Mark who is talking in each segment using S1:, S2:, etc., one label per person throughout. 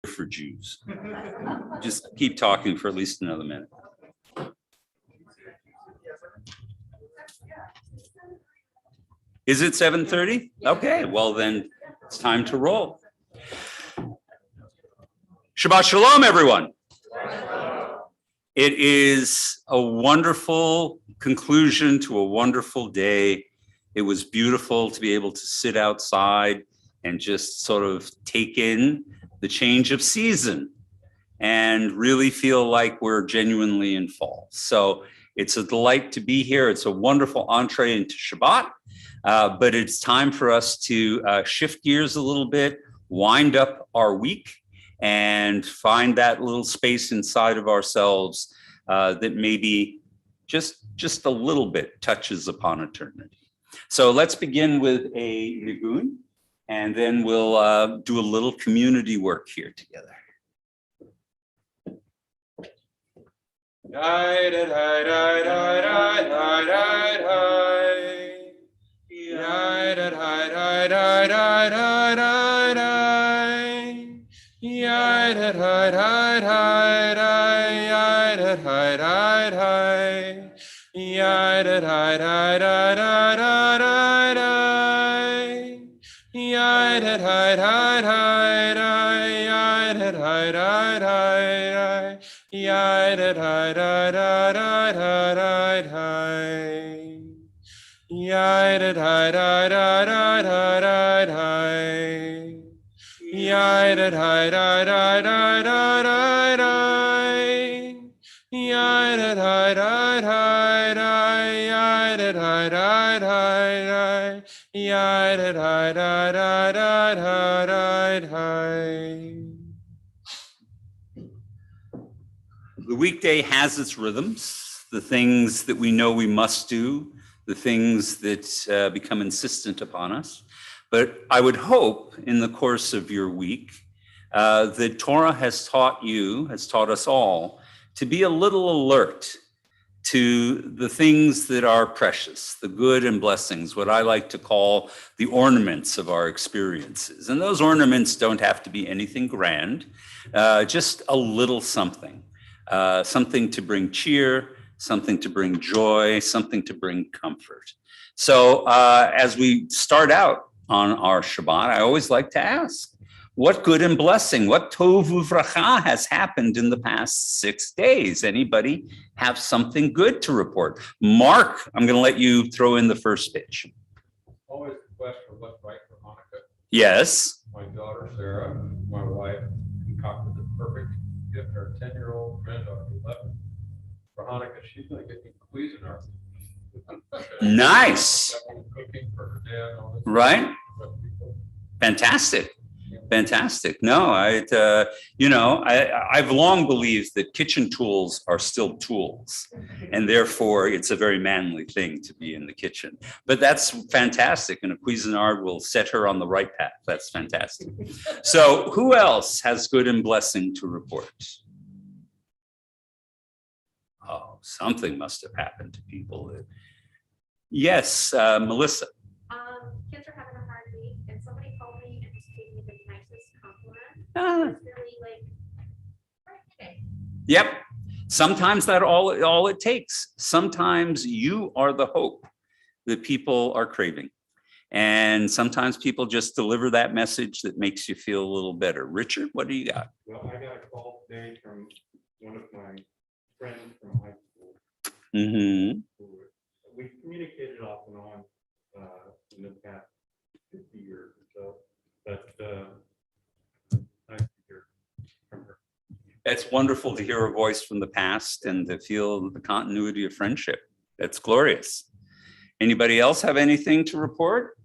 S1: for Jews. Just keep talking for at least another minute. Is it 7:30? Okay, well then it's time to roll. Shabbat Shalom, everyone. It is a wonderful conclusion to a wonderful day. It was beautiful to be able to sit outside and just sort of take in the change of season and really feel like we're genuinely in fall. So it's a delight to be here. It's a wonderful entree into Shabbat, but it's time for us to shift gears a little bit, wind up our week, and find that little space inside of ourselves that maybe just a little bit touches upon eternity. So let's begin with a nigun, and then we'll do a little community work here together. The weekday has its rhythms, the things that we know we must do, the things that become insistent upon us. But I would hope in the course of your week that Torah has taught us all to be a little alert to the things that are precious, the good and blessings, what I like to call the ornaments of our experiences. And those ornaments don't have to be anything grand, just a little something. Something to bring cheer, something to bring joy, something to bring comfort. So as we start out on our Shabbat, I always like to ask, what good and blessing, what tov uvracha has happened in the past 6 days? Anybody have something good to report? Mark, I'm going to let you throw in the first pitch.
S2: Always the quest for what's right for Hanukkah.
S1: Yes.
S2: My daughter, Sarah, my wife, concocted the perfect gift for her 10-year-old granddaughter, 11. For Hanukkah, she's going to get me Cuisinart.
S1: Nice.
S2: Cooking for her dad. All this
S1: Right.
S2: stuff.
S1: Fantastic. Fantastic. No, I've long believed that kitchen tools are still tools, and therefore it's a very manly thing to be in the kitchen. But that's fantastic, and a Cuisinart will set her on the right path. That's fantastic. So who else has good and blessing to report? Oh, something must have happened to people. Yes, Melissa.
S3: Kids are having a hard week, and somebody called me and just gave me the nicest compliment.
S1: Ah.
S3: It's really like, okay.
S1: Yep. Sometimes that's all it takes. Sometimes you are the hope that people are craving. And sometimes people just deliver that message that makes you feel a little better. Richard, what do you got?
S4: Well, I got a call today from one of my friends from high school.
S1: Mm-hmm.
S4: We communicated off and on in the past 50 years or so, but nice to hear from her.
S1: It's wonderful to hear a voice from the past and to feel the continuity of friendship. That's glorious. Anybody else have anything to report?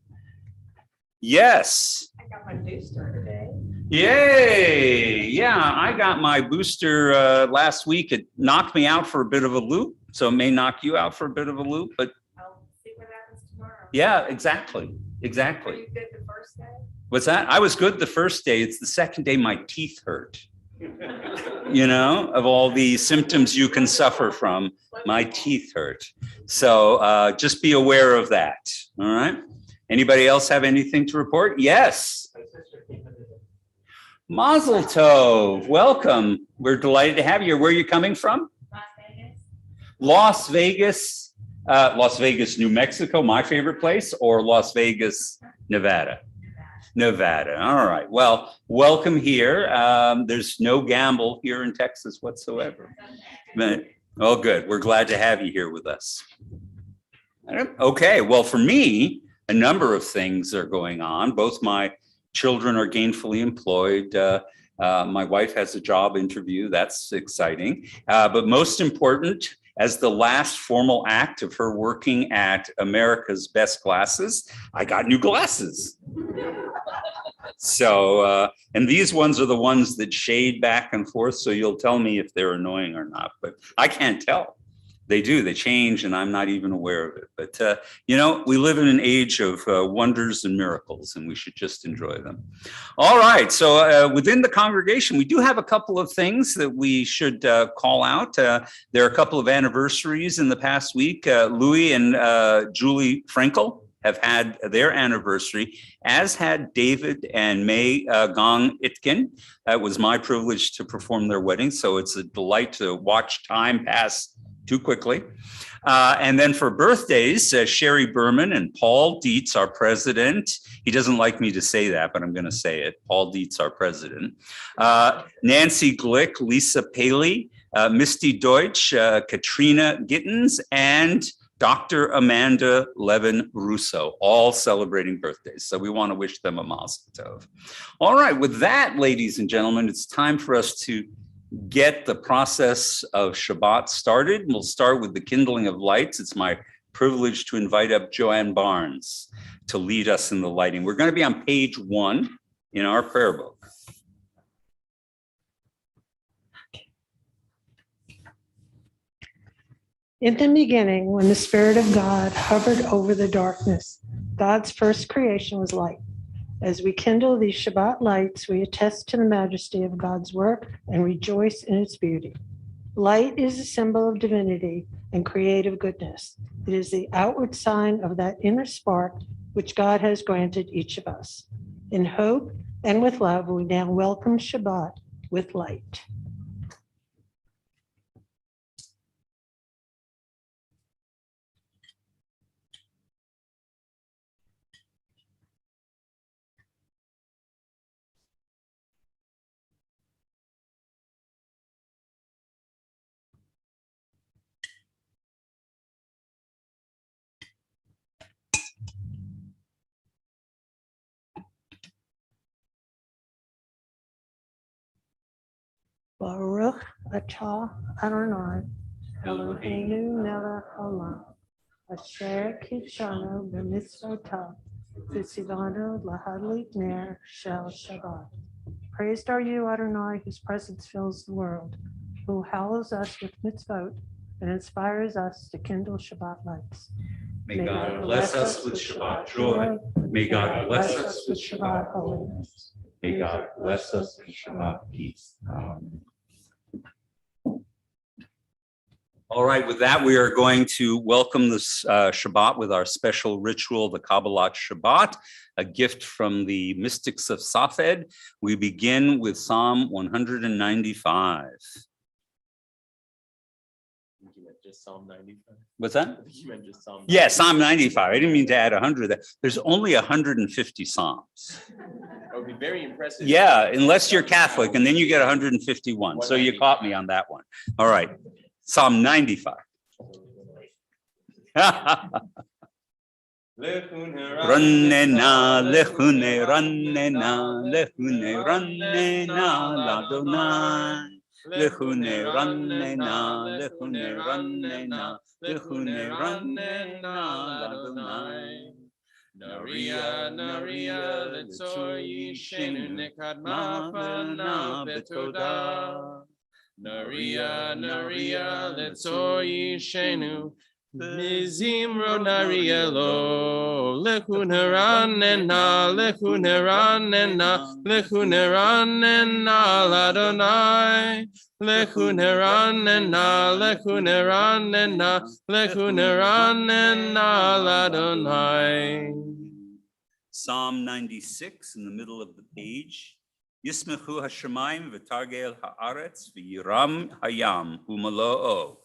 S1: Yes.
S3: I got my booster today.
S1: Yay. Yeah, I got my booster last week. It knocked me out for a bit of a loop. So it may knock you out for a bit of a loop, but
S3: I'll see what happens tomorrow.
S1: yeah, exactly.
S3: Were
S1: Exactly.
S3: you good the first day?
S1: What's that? I was good the first day. It's the second day my teeth hurt. Of all the symptoms you can suffer from, my teeth hurt. So just be aware of that. All right. Anybody else have anything to report? Yes. Mazel tov. Welcome. We're delighted to have you. Where are you coming from?
S3: Las Vegas.
S1: Las Vegas, New Mexico, my favorite place, or Las Vegas, Nevada? Nevada. All right. Well, welcome here. There's no gamble here in Texas whatsoever. But, oh, good. We're glad to have you here with us. Okay. Well, for me, a number of things are going on. Both my children are gainfully employed. My wife has a job interview. That's exciting. But most important, as the last formal act of her working at America's Best Glasses, I got new glasses. So, and these ones are the ones that shade back and forth. So you'll tell me if they're annoying or not, but I can't tell. They do, they change and I'm not even aware of it. But, you know, we live in an age of wonders and miracles and we should just enjoy them. All right, so within the congregation, we do have a couple of things that we should call out. There are a couple of anniversaries in the past week. Louis and Julie Frankel have had their anniversary, as had David and May Gong Itkin. It was my privilege to perform their wedding, so it's a delight to watch time pass too quickly. And then for birthdays, Sherry Berman and Paul Dietz, our president. He doesn't like me to say that, but I'm going to say it. Paul Dietz, our president. Nancy Glick, Lisa Paley, Misty Deutsch, Katrina Gittens, and Dr. Amanda Levin Russo, all celebrating birthdays. So we want to wish them a mazel tov. All right, with that, ladies and gentlemen, it's time for us to get the process of Shabbat started. We'll start with the kindling of lights. It's my privilege to invite up Joanne Barnes to lead us in the lighting. We're going to be on page 1 in our prayer book.
S5: In the beginning, when the Spirit of God hovered over the darkness, God's first creation was light. As we kindle these Shabbat lights, we attest to the majesty of God's work and rejoice in its beauty. Light is a symbol of divinity and creative goodness. It is the outward sign of that inner spark which God has granted each of us. In hope and with love, we now welcome Shabbat with light. Baruch atah Adonai Eloheinu melech haolam asher kidshanu b'mitzvotav v'tzivanu lahadlik ner shel Shabbat. Praised are you, Adonai, whose presence fills the world, who hallows us with mitzvot and inspires us to kindle Shabbat lights.
S1: May God bless us with Shabbat joy. May God bless us with Shabbat holiness. May God bless us with Shabbat peace. Amen. All right, with that, we are going to welcome this Shabbat with our special ritual, the Kabbalat Shabbat, a gift from the mystics of Safed. We begin with Psalm 195.
S6: You meant just Psalm 95?
S1: What's that?
S6: You meant just Psalm 95.
S1: Yeah, Psalm 95. I didn't mean to add 100. There's only 150 Psalms.
S6: That would be very impressive.
S1: Yeah, unless you're Catholic, and then you get 151. So you caught me on that one. All right. Psalm 95. Rannena, lechune, rannena, lechune, rannena, ladonai. Lechune, rannena, lechune, rannena, lechune, rannena, ladonai.
S6: Naria, Naria, Letzor Yishenu, Nekadma Fanav Betodah. Naria, Naria, Letzor Yishenu, Mizimro Narielo, Lechuneranena, Lechuneranena, Lechuneranena, Ladonai, Lechuneranena, Lechuneranena, Lechuneranena, Ladonai.
S1: Psalm 96 in the middle of the page. Yismechu hashamayim v'targel haaretz v'yiram hayam u'maloo.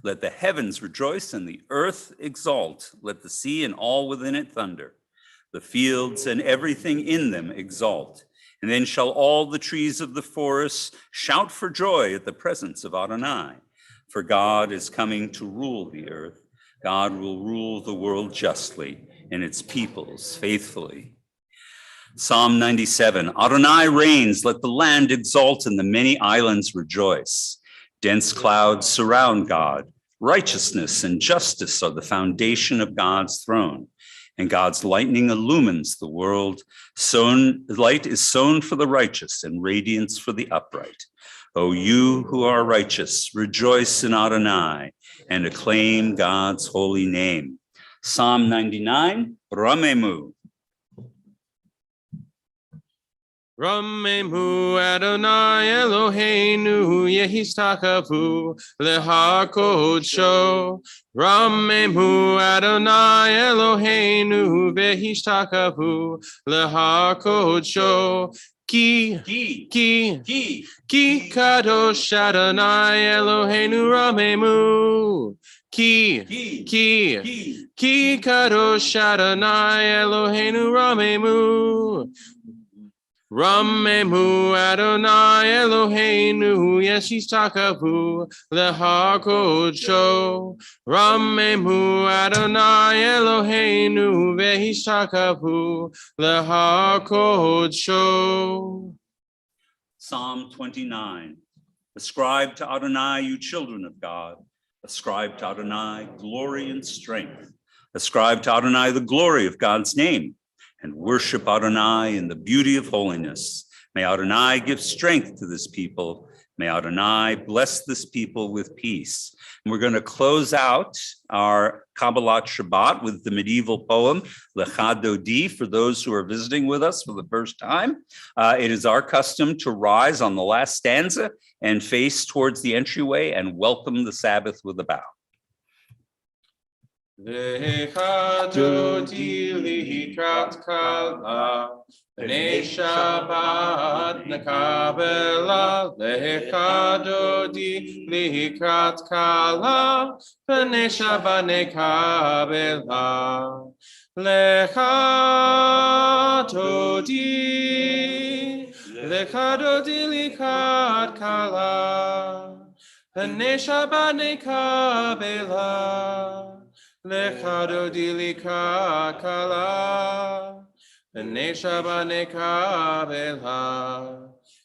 S1: Let the heavens rejoice and the earth exalt. Let the sea and all within it thunder. The fields and everything in them exalt. And then shall all the trees of the forest shout for joy at the presence of Adonai. For God is coming to rule the earth. God will rule the world justly and its peoples faithfully. Psalm 97, Adonai reigns, let the land exalt and the many islands rejoice. Dense clouds surround God. Righteousness and justice are the foundation of God's throne, and God's lightning illumines the world. Light is sown for the righteous and radiance for the upright. O you who are righteous, rejoice in Adonai and acclaim God's holy name. Psalm 99, Ramemu.
S6: Ramemu Adonai Eloheinu Yehistakavu Lehakodsho. Ramemu Adonai Eloheinu Vehistakavu Lehakodsho. Ki Kadosh Adonai Eloheinu Ramemu. Ki Kadosh Adonai Eloheinu Ramemu. Ramemu Adonai Eloheinu Yeshistakavu Lehakodsho. Ramemu Adonai Eloheinu Vehistakavu Lehakodsho.
S1: Psalm 29. Ascribe to Adonai, you children of God. Ascribe to Adonai glory and strength. Ascribe to Adonai the glory of God's name, and worship Adonai in the beauty of holiness. May Adonai give strength to this people. May Adonai bless this people with peace. And we're going to close out our Kabbalat Shabbat with the medieval poem, Lecha Dodi, for those who are visiting with us for the first time. It is our custom to rise on the last stanza and face towards the entryway and welcome the Sabbath with a bow.
S6: Lecha dodi likrat kala, b'nei Shabbat nekabela. Lecha dodi likrat kala, b'nei Shabbat nekabela. Lecha dodi likrat kala, b'nei Shabbat nekabela. Lecha dodi likrat kala, b'nei Shabbat nekabela.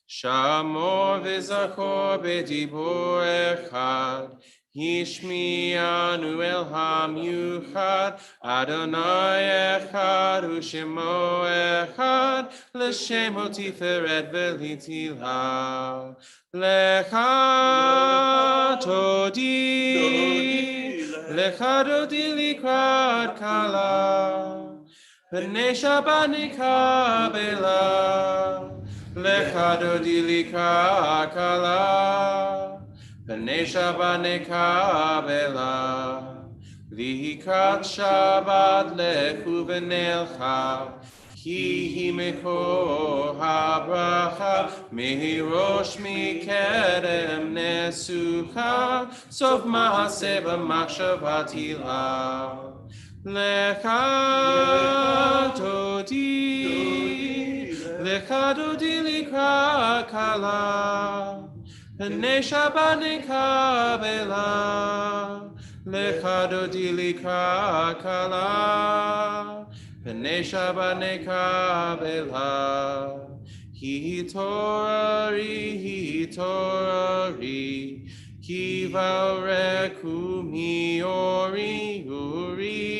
S6: Shamor v'zachor b'dibur echad, Hishmianu el hamyuchad. Adonai echad u'shemo echad, l'shemo tiferet v'litila. Lecha dodi Lecha dodi likrat kala, b'nei Shabbat nekabela. Lecha dodi likrat kala, b'nei Shabbat nekabela. Likrat Shabbat lechu v'nelcha, ki hi mekor habracha, mirosh mikerem nesucha, sof maaseh b'machshava tila. Lecha dodi likrat kala, b'nei Shabbat nekabela. Lecha dodi likrat kala, b'nei Shabbat nekabela. Hi torari, ki v'reku miori, uri,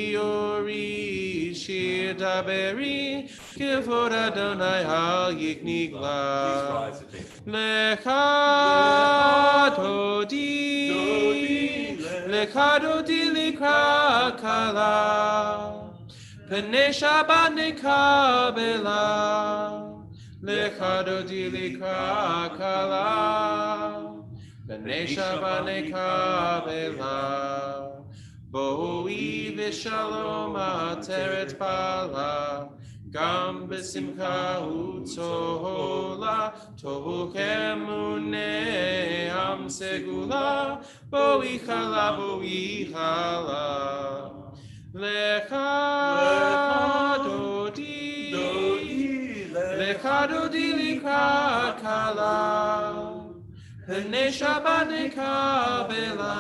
S6: shir daberi, kivod Adonai al yiknigla. Lecha dodi likrat kala, b'nei Shabbat nekabela. Lecha dodi likrat kala, b'nei Shabbat nekabela. Boi v'shalom ateret pala, Gam besimcha utzola, tohu kemune am segula, boichala, boichala. Lecha dodi, lecha dodi likrat kala, pnei Shabbat nekabela.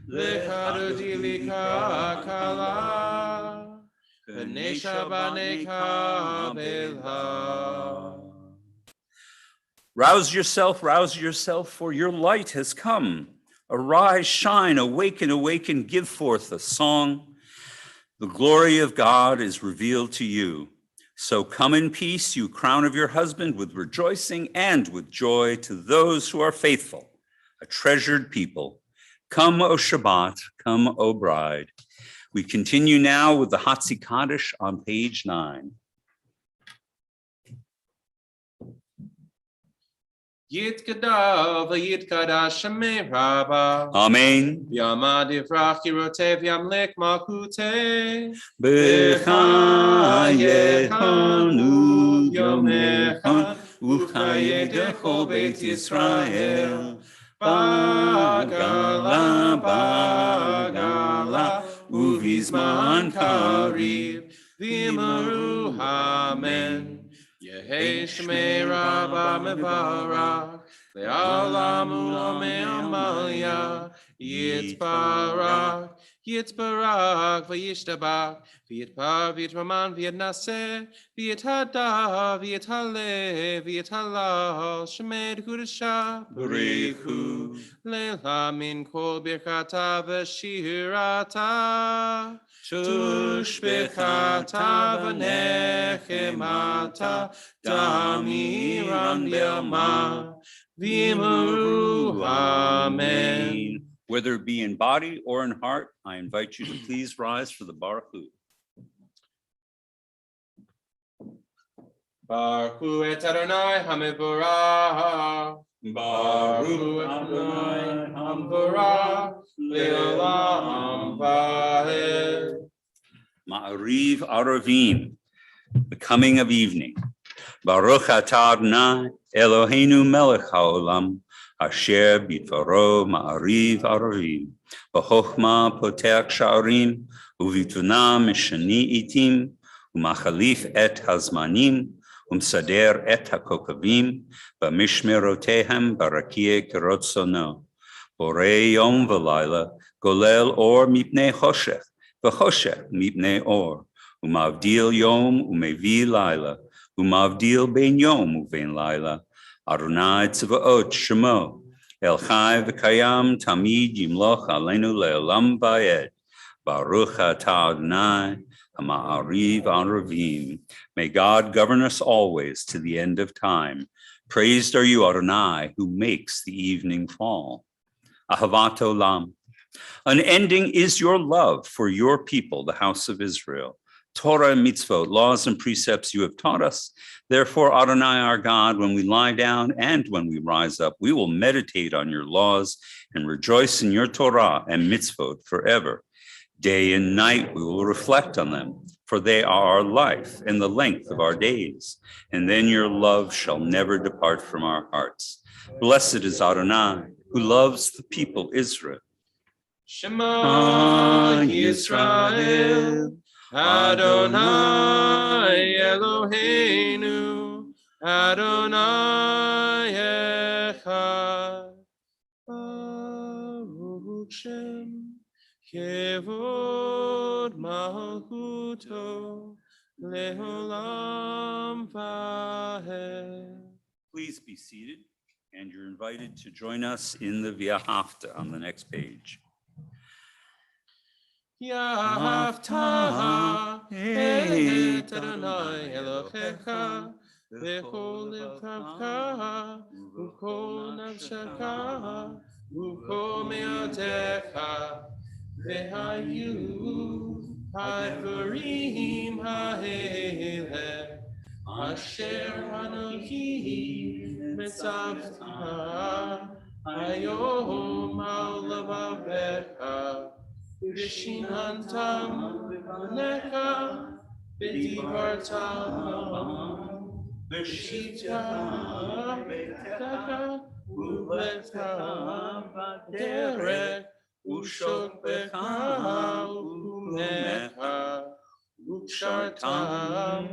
S6: Lecha dodi likrat kala. Pnei Shabbat nekabela.
S1: Rouse yourself, for your light has come. Arise, shine, awaken, give forth a song. The glory of God is revealed to you. So come in peace, you crown of your husband, with rejoicing and with joy to those who are faithful, a treasured people. Come, O Shabbat, come, O bride. We continue now with the Hatzi Kaddish on page 9.
S6: Yitkadav yitkadash rabba.
S1: Amen.
S6: Yamad ivrach yirotev yamlek malkute.
S1: B'chayechanu yomecha uchayedecho Beit Yisrael. Bagala, uvizman kariv,
S6: v'yimaru amen. Yehi shmei rabba mevarach, le'alam u'lamei amalia, yitzbarach, v'yishtabach, v'yitpar, v'yitraman, v'yitnaseh, v'yithada, v'yithale, v'yithalal, shemed kudasha,
S1: Barichu.
S6: leila min kol birkata v'shirata, tushbechata v'nechemata, damiran b'yama, v'yimaru amen.
S1: Whether it be in body or in heart, I invite you to please rise for the Baruch Hu.
S6: Baruch hu et Adonai hamevorach. Baruch Adonai hamevorach. Le'olam va'ed.
S1: Ma'ariv Aravim, the coming of evening. Baruch atah Adonai Eloheinu melech haolam, asher bidvaro ma'ariv aravim, b'chochma poteach sha'arim, uvituna mishani itim, umachalif et hazmanim, umsader et hakokavim, b'mishmerotehem barakie kerotzono, borei yom v'layla, golel or mipnei choshech, v'choshech mipnei or, umavdil yom umevi layla, umavdil ben yom uven layla, Adonai tzvaot shemo, El Chai v'kayam tamid yimloch aleinu le'olam va'ed. Baruch atah Adonai ha'ma'ariv aravim. May God govern us always to the end of time. Praised are you, Adonai, who makes the evening fall. Ahavat olam. Unending is your love for your people, the house of Israel. Torah and mitzvot, laws and precepts you have taught us. Therefore, Adonai, our God, when we lie down and when we rise up, we will meditate on your laws and rejoice in your Torah and mitzvot forever. Day and night we will reflect on them, for they are our life and the length of our days. And then your love shall never depart from our hearts. Blessed is Adonai, who loves the people Israel.
S6: Shema Yisrael, Adonai Eloheinu, Adonai Echad. Baruch Shem, Kevod Malchuto, Leolam Vahed.
S1: Please be seated, and you're invited to join us in the Via Hafta on the next page.
S6: Yahavta et Adonai Elohecha v'chol levavcha v'chol nafshecha v'chol me'otecha v'hayu ha'dvarim ha'eleh asher Anochi mitzavta hayom al levavecha Vishinantam Necha B'divartam, B'shita, B'techa, U'lecha, B'derech, U'shokbecha, U'lecha, U'kshartam,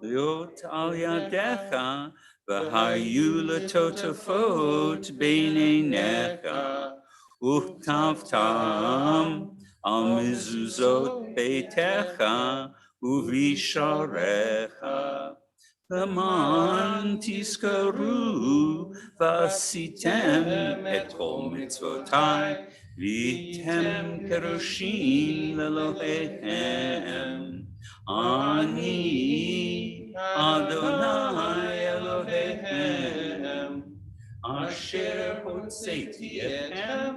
S1: Liot al yadecha, v'hayu latotafot beinenecha, uchtavtam al mezuzot beitecha, uvisharecha. Leman tiskaru vasitem et kol mitzvotai, vitem keroshim lelohehem. Ani Adonai Elohechem, Asher hotzeti etchem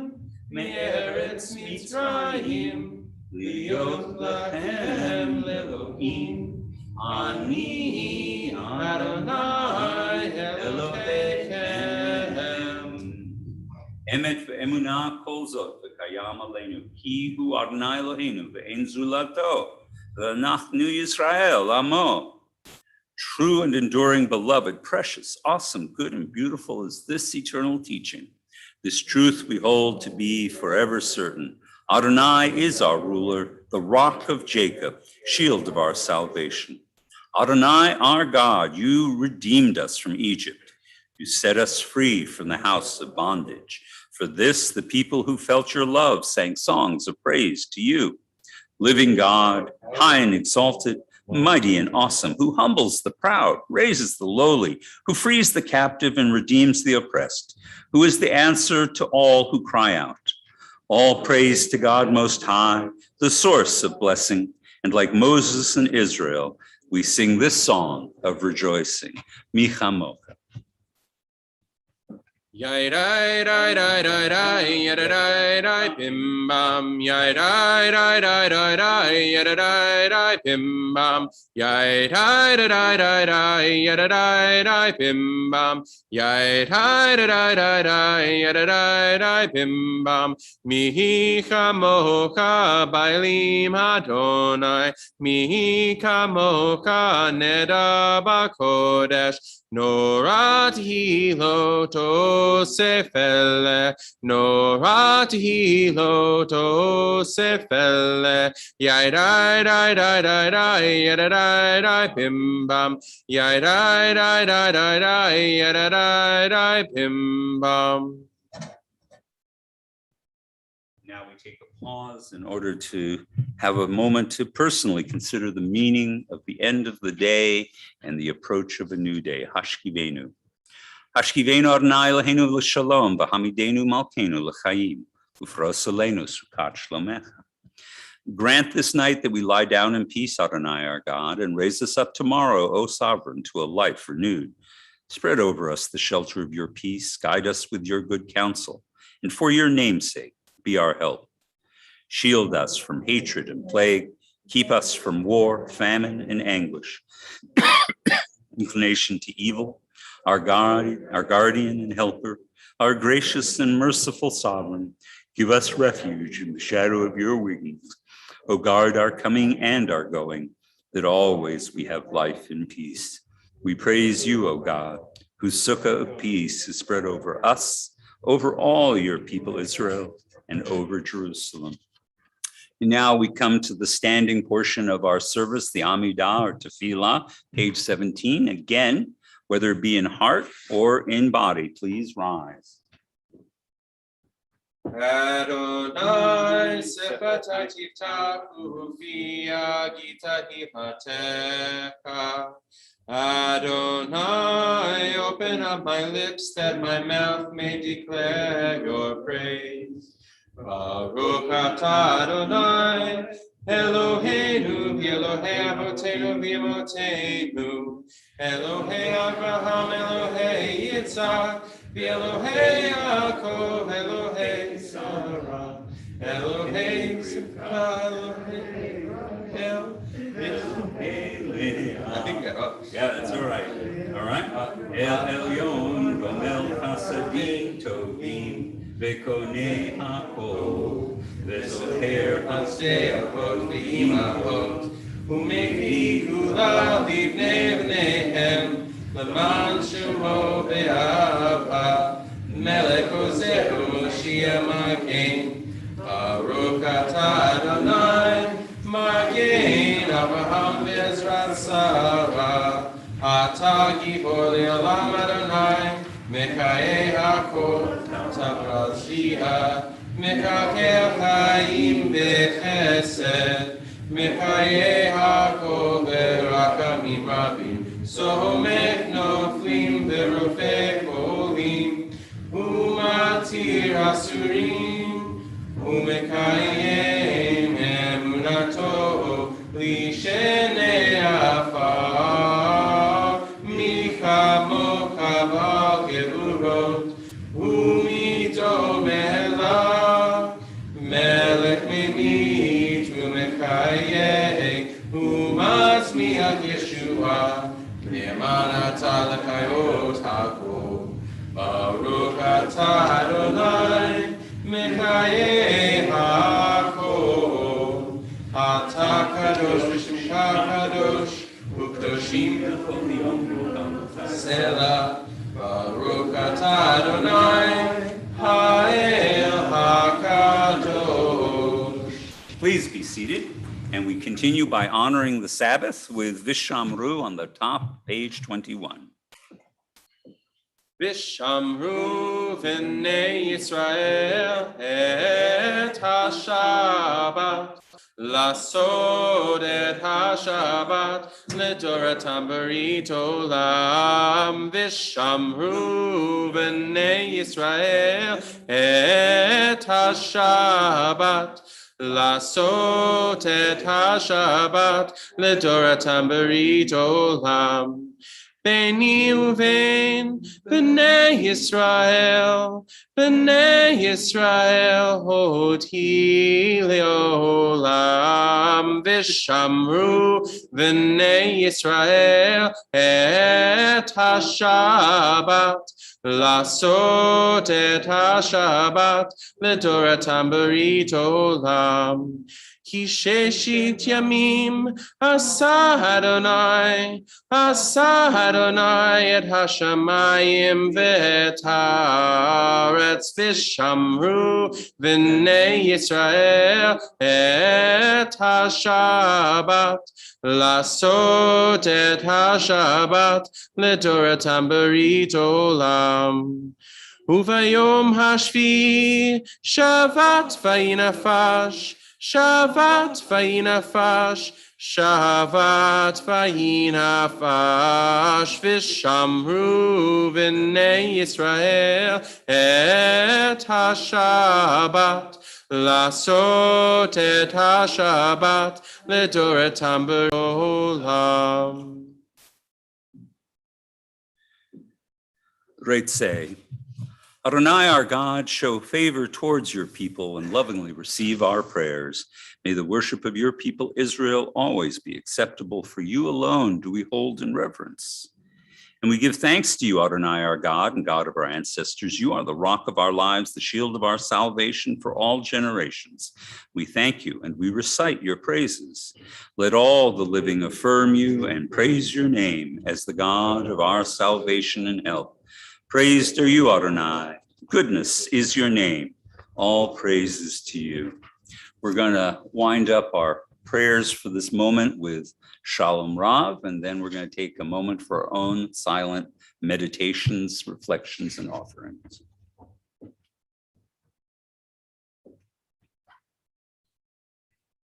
S1: me'eretz Mitzrayim, liot lachem le'Elohim. Ani Adonai Elohechem. Emet ve'emunah kol zot v'kayam aleinu, ki hu Adonai Eloheinu ve'en zulato. V'anachnu Yisrael, Amo. True and enduring, beloved, precious, awesome, good, and beautiful is this eternal teaching. This truth we hold to be forever certain. Adonai is our ruler, the rock of Jacob, shield of our salvation. Adonai, our God, you redeemed us from Egypt. You set us free from the house of bondage. For this, the people who felt your love sang songs of praise to you. Living God, high and exalted, mighty and awesome, who humbles the proud, raises the lowly, who frees the captive and redeems the oppressed, who is the answer to all who cry out. All praise to God Most High, the source of blessing. And like Moses and Israel, we sing this song of rejoicing. Michamocha.
S6: Yai rai rai rai rai rai yada rai rai bim bam yai rai rai rai rai rai yada rai rai bim bam yai rai rai rai rai yada rai rai bim bam yai rai rai rai rai yada rai rai bim bam mihi chamocha bailim Adonai mihi chamocha neda bakodesh Norat hilo tosefele, norat hilo tosefele, yai rai rai rai rai rai yada rai rai bim bam, yai rai rai rai rai rai yada rai rai bim bam.
S1: Now we take a pause in order to have a moment to personally consider the meaning of the end of the day and the approach of a new day. Hashkivenu. Hashkivenu Adonai Eloheinu l'shalom v'hamidenu malkeinu l'chaim ufrosalenu sukat shlomecha. Grant this night that we lie down in peace, Adonai our God, and raise us up tomorrow, O sovereign, to a life renewed. Spread over us the shelter of your peace, guide us with your good counsel, and for your name's sake, be our help. Shield us from hatred and plague. Keep us from war, famine, and anguish. Inclination to evil, our guardian and helper, our gracious and merciful sovereign, give us refuge in the shadow of your wings. O guard our coming and our going, that always we have life and peace. We praise you, O God, whose sukkah of peace is spread over us, over all your people Israel, and over Jerusalem. And now we come to the standing portion of our service, the Amidah or Tefillah, page 17. Again, whether it be in heart or in body, please rise.
S6: Adonai sefatai tiftachu via gita hipatecha. Adonai, open up my lips that my mouth may declare your praise. Baruch atah Adonai, Eloheinu, Elohei Avotenu v'Imotenu, Elohei Abraham, Elohei Yitzhak, v'Elohei Yaakov, Elohei Sarah, Elohei Yitzchak, Elohei Rahel, I think that up.
S1: Yeah, that's all right. All right. El Elyon, Gomel Hasadim Tovim, Vekonei Hakol, Vesoher
S6: Hasei Avot v'Imahot, ומביאו לה לבני בניהם, למען שמו באהבה, מלך עוזר ומשיח מגן. ברוך אתה אדוני, מגן אברהם בעזרת שרה. אתה גיבור לעולם אדוני, מחיי הכל תברזיע, מקלקל חיים בחסד, מחיי הכל ברחמים רבים, סומך נופלים ברופא חולים, ומתיר אסורים, ומקיים אמונתו לשני עפר, מי כמוך בעל גבורות, ומיתו מלך, מלך ממית ומחיה, ומצמיח ישועה, נאמן אתה לחיות הכל. ברוך אתה אדוני, מחיי הכל. אתה קדוש ושמך קדוש, וקדושים בכל יום סלע. ברוך אתה אדוני, האל הקדוש.
S1: Please be seated, and we continue by honoring the Sabbath with Vishamru on the top, page 21.
S6: ושמרו בני ישראל את השבת, לעשות את השבת לדורתם ברית עולם. ושמרו בני ישראל את השבת, לעשות את השבת לדורתם ברית עולם. ביני ובין בני ישראל הותי לעולם. ושמרו בני ישראל את השבת, לעשות את השבת לדורתם ברית עולם. כי ששת ימים עשה אדוני את השמיים ואת הארץ. ושמרו בני ישראל את השבת, לעשות את השבת לדורתם ברית עולם. וביום השביעי שבת ויהי נפש, שבת ויהי נפש, שבת ויהי נפש. ושמרו בני ישראל את השבת, לעשות את השבת לדורתם בעולם.
S1: Great say, Adonai, our God, show favor towards your people and lovingly receive our prayers. May the worship of your people Israel always be acceptable. For you alone do we hold in reverence. And we give thanks to you, Adonai, our God and God of our ancestors. You are the rock of our lives, the shield of our salvation for all generations. We thank you and we recite your praises. Let all the living affirm you and praise your name as the God of our salvation and help. Praised are you, Adonai. Goodness is your name. All praises to you. We're going to wind up our prayers for this moment with Shalom Rav, and then we're going to take a moment for our own silent meditations, reflections, and offerings.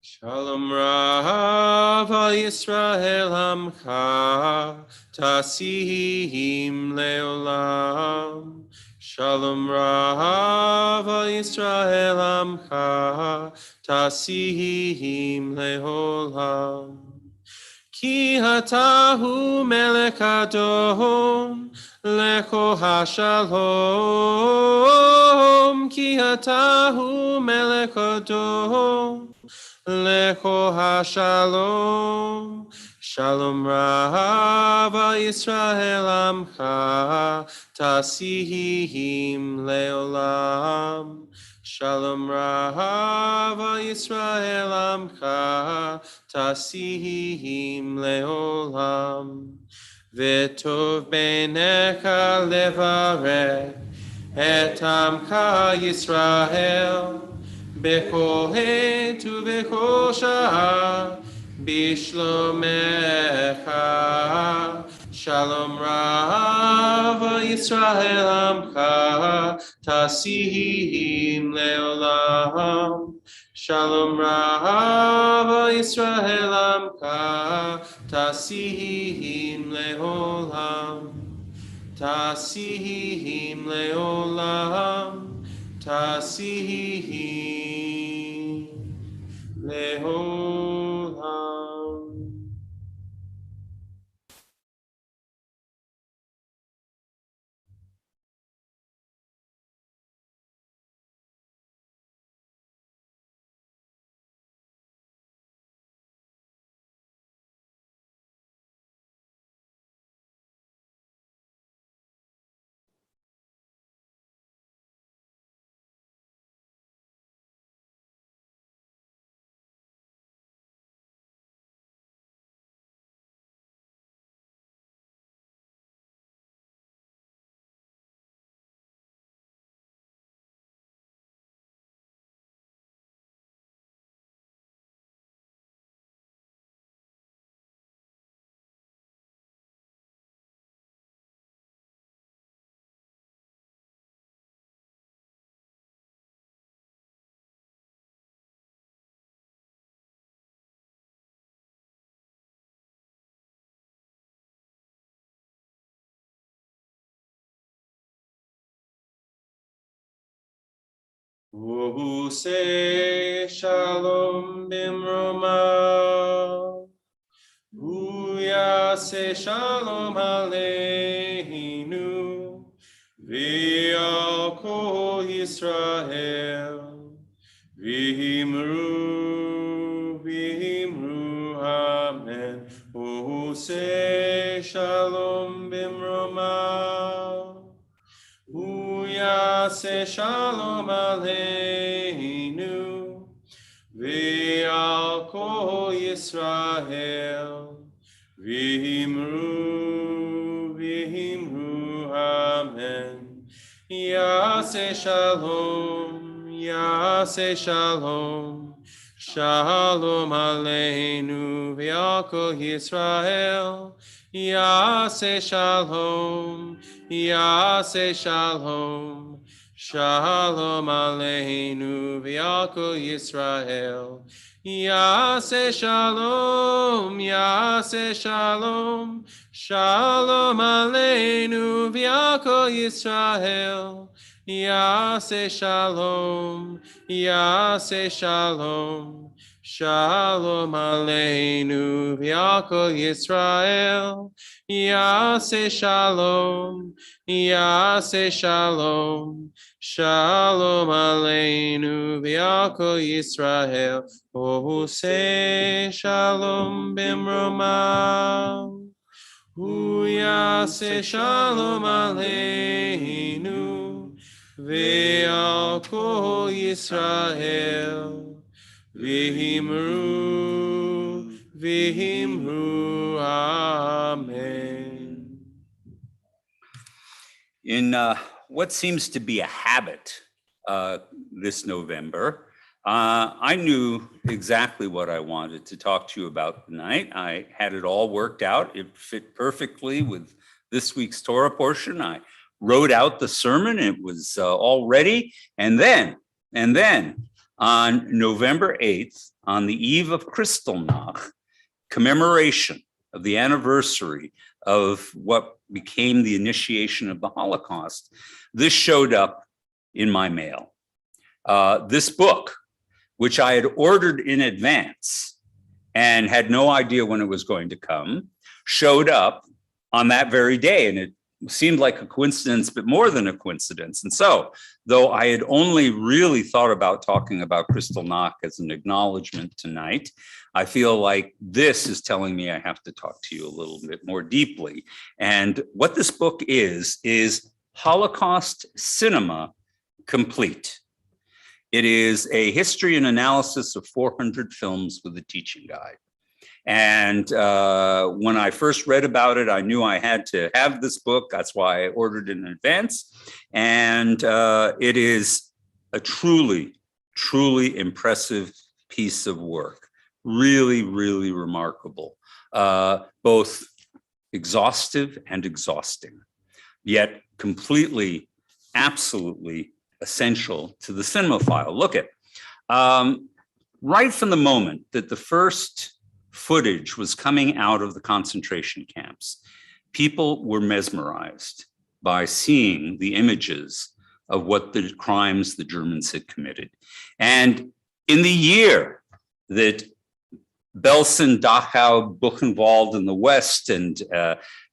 S6: Shalom Rav al Yisrael Amcha, Tasihim Leolam. Shalom Rav al Yisrael Amcha, Tasihim Leolam. Ki hatahu melech adon, lecho hashalom. Ki hatahu melech adon, lecho hashalom. Shalom Rav al Yisrael Amcha, Tasihim Leolam. Shalom Rav al Yisrael Amcha Tasihim Leolam. V'tov beinecha levarech et Amcha Yisrael bechol het uvechol sha'ah bishlomecha. Shalom Rav Yisrael Amcha Tasihim Leolam. Shalom Rav Yisrael Amcha Tasihim Leolam. Tasihim Leolam. Tasihim Leolam. Say shalom bimroma. Say shalom aleinu. V'al kol Yisrael. V'himru, v'himru, amen. Say shalom bimroma. Say shalom aleinu. V'al kol Yisrael. V'himru, v'himru, amen. Yaseh shalom, yaseh shalom. Shalom aleinu v'al kol Yisrael. Yaseh shalom, yaseh shalom. Shalom aleinu v'al kol Yisrael. Yaseh shalom, yaseh shalom. Shalom aleinu v'al kol Yisrael. Yaseh shalom, yaseh shalom. Shalom aleinu v'al kol Yisrael. Yaseh shalom, yaseh shalom. Shalom aleinu v'al kol Yisrael. Oh, say shalom bimroma. Yaseh shalom aleinu v'al kol Yisrael. V'himru, v'himru, amen.
S1: In what seems to be a habit this November, I knew exactly what I wanted to talk to you about tonight. I had it all worked out. It fit perfectly with this week's Torah portion. I wrote out the sermon. It was all ready. And then on November 8th, on the eve of Kristallnacht, commemoration of the anniversary of what became the initiation of the Holocaust, this showed up in my mail. This book, which I had ordered in advance and had no idea when it was going to come, showed up on that very day. And it seemed like a coincidence, but more than a coincidence. And so, though I had only really thought about talking about Kristallnacht as an acknowledgement tonight, I feel like this is telling me I have to talk to you a little bit more deeply. And what this book is Holocaust Cinema Complete. It is a history and analysis of 400 films with a teaching guide. And when I first read about it, I knew I had to have this book. That's why I ordered it in advance. And it is a truly, truly impressive piece of work. Really, really remarkable. Both exhaustive and exhausting, yet completely, absolutely essential to the cinemaphile. Look at, right from the moment that the first footage was coming out of the concentration camps, people were mesmerized by seeing the images of what the crimes the Germans had committed. And in the year that Belsen, Dachau, Buchenwald in the west, and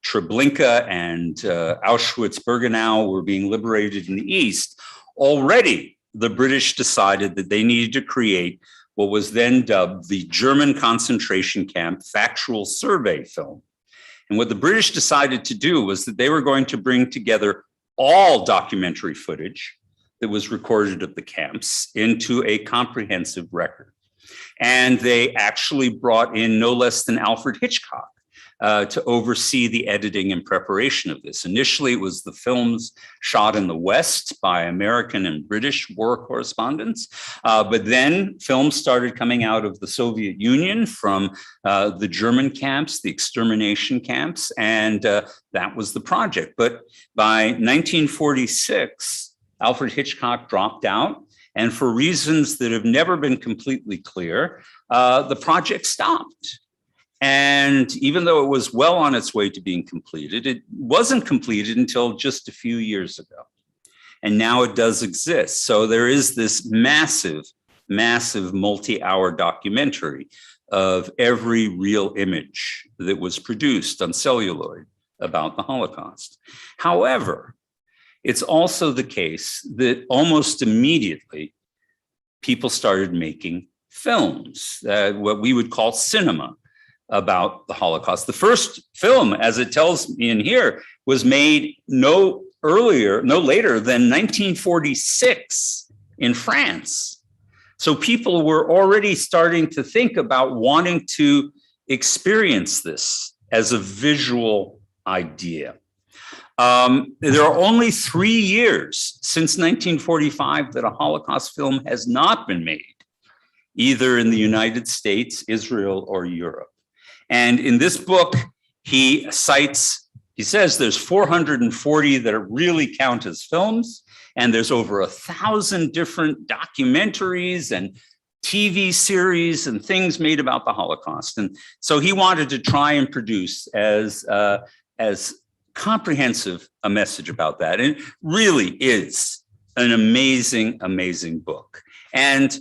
S1: Treblinka and Auschwitz-Birkenau were being liberated in the east, already the British decided that they needed to create what was then dubbed the German concentration camp factual survey film. And what the British decided to do was that they were going to bring together all documentary footage that was recorded at the camps into a comprehensive record. And they actually brought in no less than Alfred Hitchcock to oversee the editing and preparation of this. Initially, it was the films shot in the West by American and British war correspondents. But then films started coming out of the Soviet Union from the German camps, the extermination camps, and that was the project. But by 1946, Alfred Hitchcock dropped out. And for reasons that have never been completely clear, the project stopped. And even though it was well on its way to being completed, it wasn't completed until just a few years ago. And now it does exist. So there is this massive, massive multi-hour documentary of every real image that was produced on celluloid about the Holocaust. However, it's also the case that almost immediately people started making films, what we would call cinema, about the Holocaust. The first film, as it tells me in here, was made no later than 1946 in France. So people were already starting to think about wanting to experience this as a visual idea. There are only 3 years since 1945 that a Holocaust film has not been made, either in the United States, Israel, or Europe. And in this book, he says there's 440 that really count as films, and there's over 1,000 different documentaries and TV series and things made about the Holocaust. And so he wanted to try and produce as comprehensive a message about that. And it really is an amazing, amazing book. And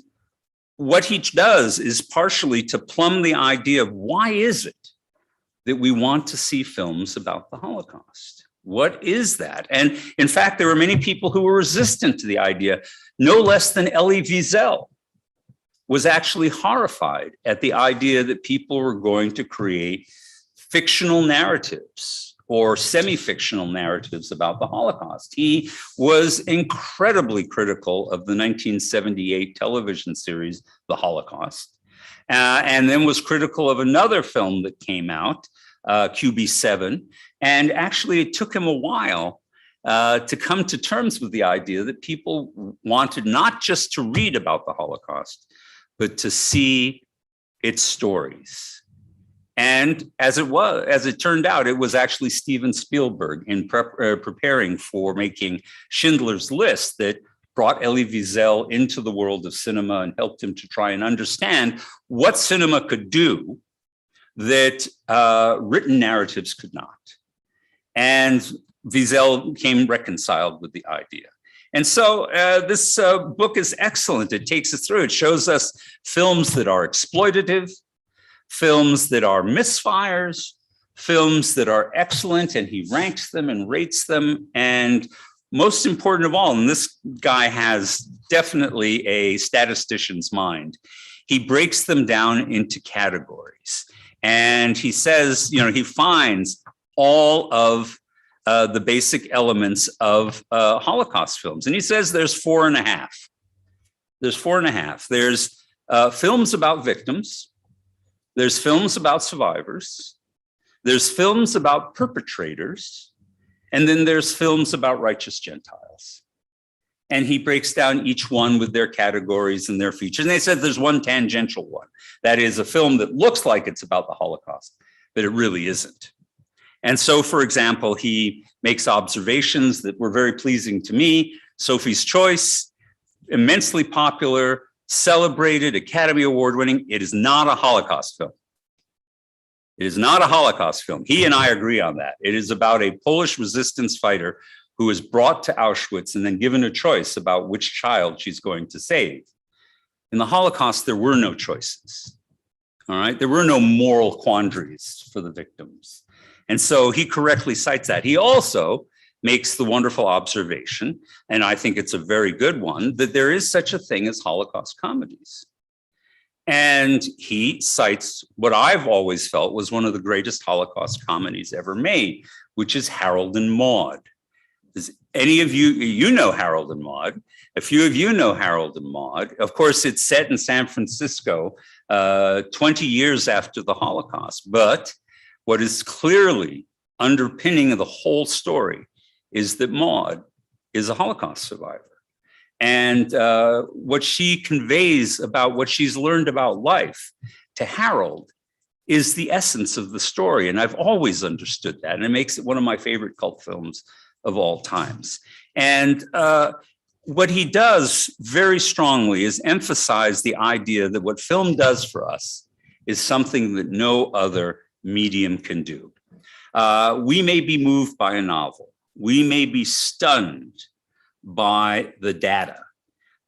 S1: what he does is partially to plumb the idea of why is it that we want to see films about the Holocaust? What is that? And in fact, there were many people who were resistant to the idea. No less than Elie Wiesel was actually horrified at the idea that people were going to create fictional narratives or semi-fictional narratives about the Holocaust. He was incredibly critical of the 1978 television series, The Holocaust, and then was critical of another film that came out, QB7. And actually, it took him a while to come to terms with the idea that people wanted not just to read about the Holocaust, but to see its stories. And as it turned out, it was actually Steven Spielberg in preparing for making Schindler's List that brought Elie Wiesel into the world of cinema and helped him to try and understand what cinema could do that written narratives could not. And Wiesel became reconciled with the idea. And so this book is excellent. It takes us through. It shows us films that are exploitative, films that are misfires, films that are excellent, and he ranks them and rates them. And most important of all, and this guy has definitely a statistician's mind, he breaks them down into categories. And he says, he finds all of the basic elements of Holocaust films. And he says there's 4.5. There's 4.5. There's films about victims. There's films about survivors. There's films about perpetrators. And then there's films about righteous Gentiles. And he breaks down each one with their categories and their features. And they said there's one tangential one. That is a film that looks like it's about the Holocaust, but it really isn't. And so, for example, he makes observations that were very pleasing to me. Sophie's Choice, immensely popular, celebrated, Academy Award winning. It is not a Holocaust film. It is not a Holocaust film. He and I agree on that. It is about a Polish resistance fighter who is brought to Auschwitz and then given a choice about which child she's going to save. In the Holocaust, there were no choices. All right, there were no moral quandaries for the victims. And so he correctly cites that. He also makes the wonderful observation, and I think it's a very good one, that there is such a thing as Holocaust comedies. And he cites what I've always felt was one of the greatest Holocaust comedies ever made, which is Harold and Maude. Does any of you, you know Harold and Maude? A few of you know Harold and Maude. Of course, it's set in San Francisco 20 years after the Holocaust. But what is clearly underpinning the whole story is that Maude is a Holocaust survivor. And what she conveys about what she's learned about life to Harold is the essence of the story. And I've always understood that. And it makes it one of my favorite cult films of all times. And what he does very strongly is emphasize the idea that what film does for us is something that no other medium can do. We may be moved by a novel. We may be stunned by the data,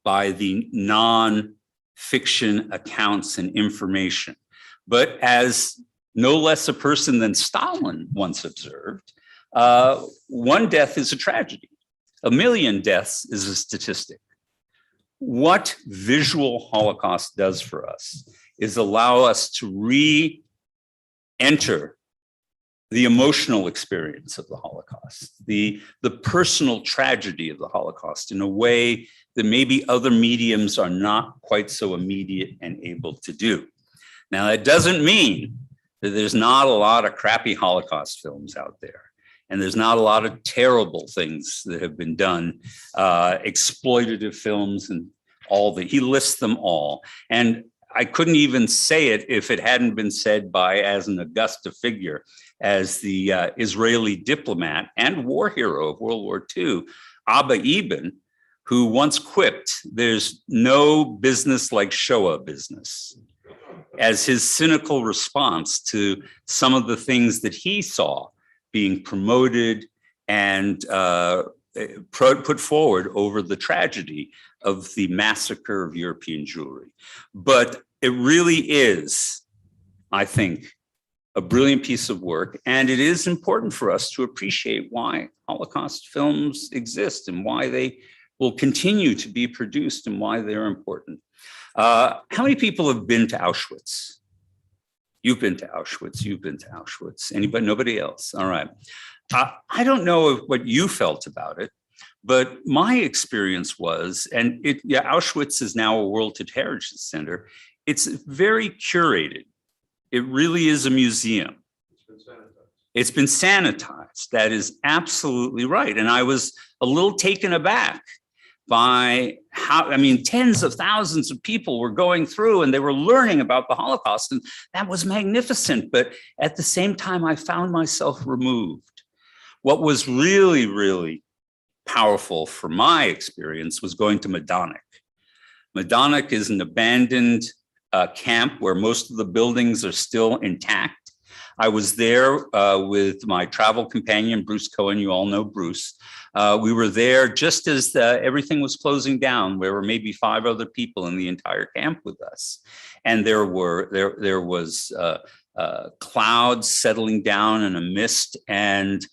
S1: by the non-fiction accounts and information. But as no less a person than Stalin once observed, one death is a tragedy. 1 million deaths is a statistic. What visual Holocaust does for us is allow us to re-enter the emotional experience of the Holocaust, the personal tragedy of the Holocaust in a way that maybe other mediums are not quite so immediate and able to do. Now, that doesn't mean that there's not a lot of crappy Holocaust films out there. And there's not a lot of terrible things that have been done, exploitative films and all that. He lists them all. And I couldn't even say it if it hadn't been said by as an august figure as the Israeli diplomat and war hero of World War II, Abba Eban, who once quipped, "There's no business like Shoah business," as his cynical response to some of the things that he saw being promoted and put forward over the tragedy of the massacre of European Jewry. But it really is, I think, a brilliant piece of work. And it is important for us to appreciate why Holocaust films exist and why they will continue to be produced and why they're important. How many people have been to Auschwitz? You've been to Auschwitz. You've been to Auschwitz. Anybody? Nobody else? All right. I don't know what you felt about it, but my experience was, and Auschwitz is now a World Heritage Center. It's very curated. It really is a museum. It's been sanitized. That is absolutely right. And I was a little taken aback by how, I mean, tens of thousands of people were going through and they were learning about the Holocaust, and that was magnificent. But at the same time, I found myself removed. What was really, really powerful for my experience was going to Majdanek. Majdanek is an abandoned camp where most of the buildings are still intact. I was there with my travel companion, Bruce Cohen. You all know Bruce. We were there just as everything was closing down. There were maybe 5 other people in the entire camp with us. And there was clouds settling down and a mist. And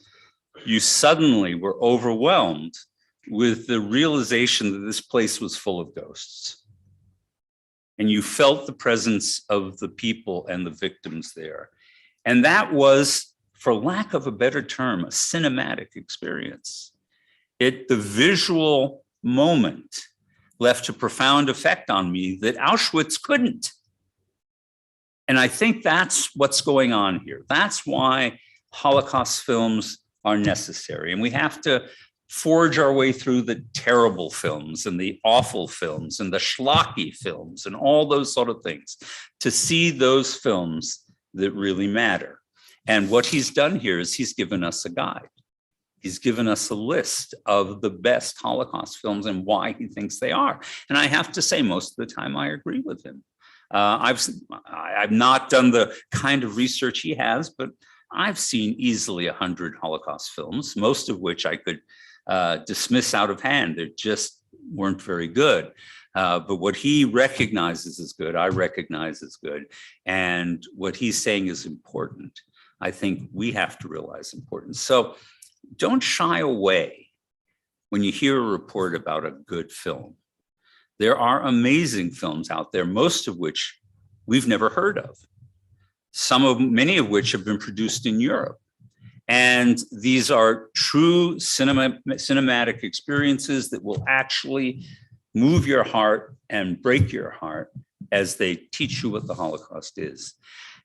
S1: you suddenly were overwhelmed with the realization that this place was full of ghosts. And you felt the presence of the people and the victims there. And that was, for lack of a better term, a cinematic experience. The visual moment left a profound effect on me that Auschwitz couldn't. And I think that's what's going on here. That's why Holocaust films are necessary. And we have to forge our way through the terrible films and the awful films and the schlocky films and all those sort of things to see those films that really matter. And what he's done here is he's given us a guide. He's given us a list of the best Holocaust films and why he thinks they are. And I have to say, most of the time I agree with him. I've not done the kind of research he has, but I've seen easily 100 Holocaust films, most of which I could dismiss out of hand. They just weren't very good. But what he recognizes as good, I recognize as good. And what he's saying is important. I think we have to realize important. So don't shy away when you hear a report about a good film. There are amazing films out there, most of which we've never heard of. Many of which have been produced in Europe. And these are true cinematic experiences that will actually move your heart and break your heart as they teach you what the Holocaust is.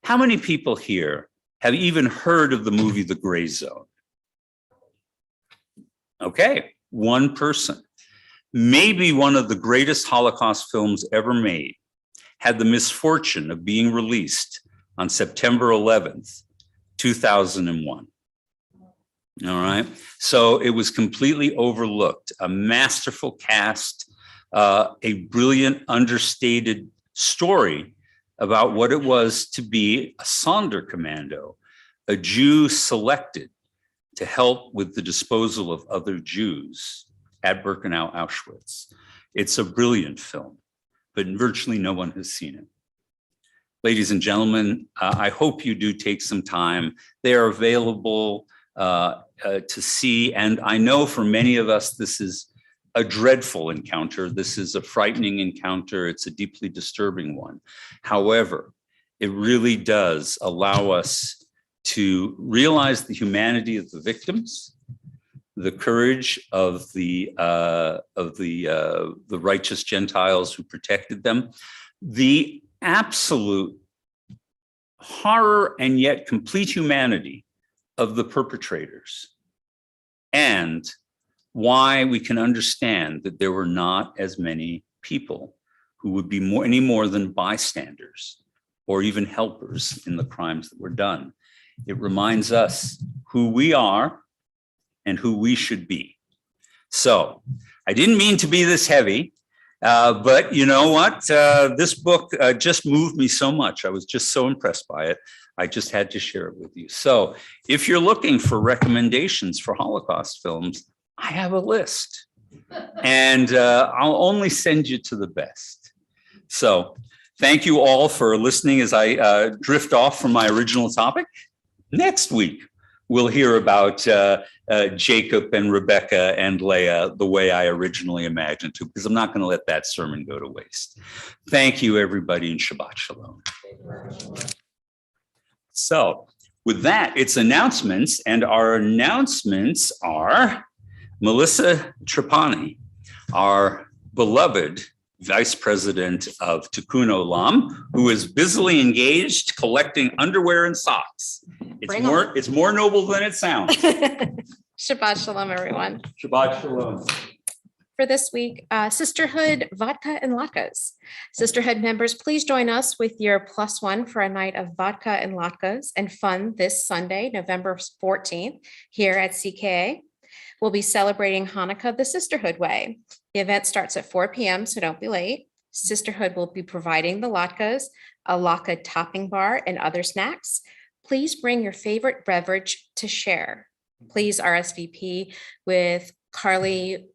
S1: How many people here have even heard of the movie The Gray Zone? Okay, one person. Maybe one of the greatest Holocaust films ever made had the misfortune of being released on September 11th, 2001. All right, so it was completely overlooked. A masterful cast, a brilliant, understated story about what it was to be a Sonderkommando, a Jew selected to help with the disposal of other Jews at Birkenau, Auschwitz. It's a brilliant film, but virtually no one has seen it. Ladies and gentlemen, I hope you do take some time. They are available to see, and I know for many of us, this is a dreadful encounter. This is a frightening encounter. It's a deeply disturbing one. However, it really does allow us to realize the humanity of the victims, the courage of the righteous Gentiles who protected them, the absolute horror and yet complete humanity of the perpetrators, and why we can understand that there were not as many people who would be any more than bystanders or even helpers in the crimes that were done. It reminds us who we are and who we should be. So I didn't mean to be this heavy, but you know what? This book just moved me so much. I was just so impressed by it. I just had to share it with you. So if you're looking for recommendations for Holocaust films, I have a list, and I'll only send you to the best. So thank you all for listening as I drift off from my original topic. Next week, we'll hear about Jacob and Rebecca and Leah the way I originally imagined to, because I'm not going to let that sermon go to waste. Thank you, everybody, and Shabbat Shalom. So with that, it's announcements, and our announcements are Melissa Trapani, our beloved Vice President of Tikkun Olam, who is busily engaged collecting underwear and socks. It's more noble than it sounds.
S7: Shabbat Shalom, everyone.
S1: Shabbat Shalom.
S7: For this week, Sisterhood Vodka and Latkes. Sisterhood members, please join us with your +1 for a night of vodka and latkes and fun this Sunday, November 14th, here at CKA. We'll be celebrating Hanukkah the Sisterhood way. The event starts at 4 p.m., so don't be late. Sisterhood will be providing the latkes, a latke topping bar, and other snacks. Please bring your favorite beverage to share. Please RSVP with Carly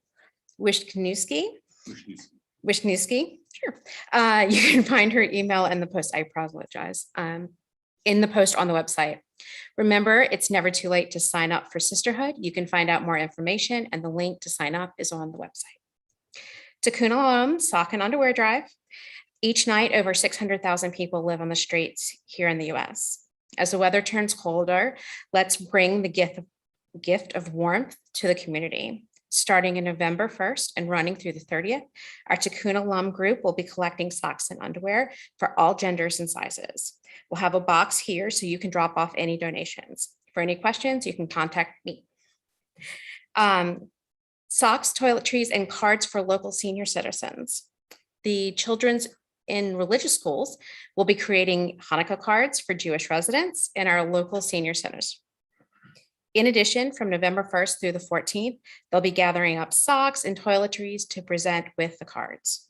S7: Wisniewski. Sure. You can find her email in the post. I apologize. In the post on the website. Remember, it's never too late to sign up for Sisterhood. You can find out more information, and the link to sign up is on the website. Tikkun Olam Sock and Underwear Drive. Each night, over 600,000 people live on the streets here in the U.S. As the weather turns colder, let's bring the gift of warmth to the community. Starting in November 1st and running through the 30th, our Tikkun alum group will be collecting socks and underwear for all genders and sizes. We'll have a box here so you can drop off any donations. For any questions, you can contact me. Socks, toiletries, and cards for local senior citizens. The children's in religious schools will be creating Hanukkah cards for Jewish residents and our local senior centers. In addition, from November 1st through the 14th, they'll be gathering up socks and toiletries to present with the cards.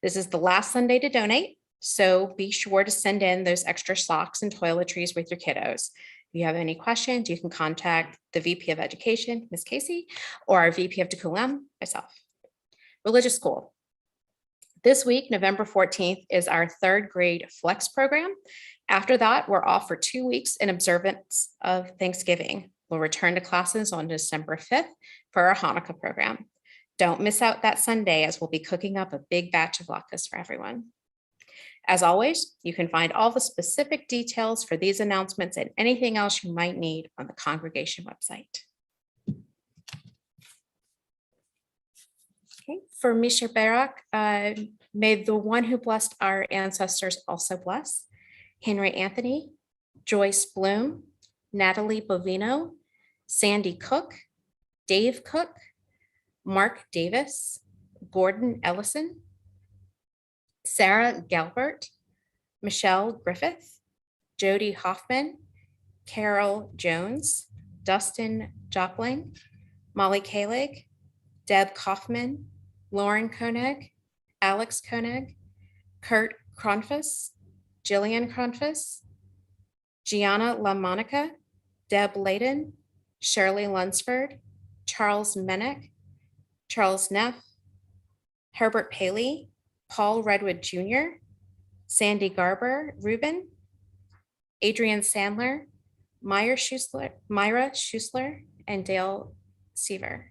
S7: This is the last Sunday to donate, so be sure to send in those extra socks and toiletries with your kiddos. If you have any questions, you can contact the VP of Education, Ms. Casey, or our VP of Kol Ami, myself. Religious school. This week, November 14th, is our 3rd grade flex program. After that, we're off for 2 weeks in observance of Thanksgiving. We'll return to classes on December 5th for our Hanukkah program. Don't miss out that Sunday, as we'll be cooking up a big batch of latkes for everyone. As always, you can find all the specific details for these announcements and anything else you might need on the congregation website. Okay, for Misha Barak, may the one who blessed our ancestors also bless Henry Anthony, Joyce Bloom, Natalie Bovino, Sandy Cook, Dave Cook, Mark Davis, Gordon Ellison, Sarah Galbert, Michelle Griffith, Jody Hoffman, Carol Jones, Dustin Jockling, Molly Kalig, Deb Kaufman, Lauren Koenig, Alex Koenig, Kurt Kronfus, Jillian Kronfus, Gianna LaMonica, Deb Layden, Shirley Lunsford, Charles Menick, Charles Neff, Herbert Paley, Paul Redwood Jr., Sandy Garber Rubin, Adrian Sandler, Myra Schussler, and Dale Seaver.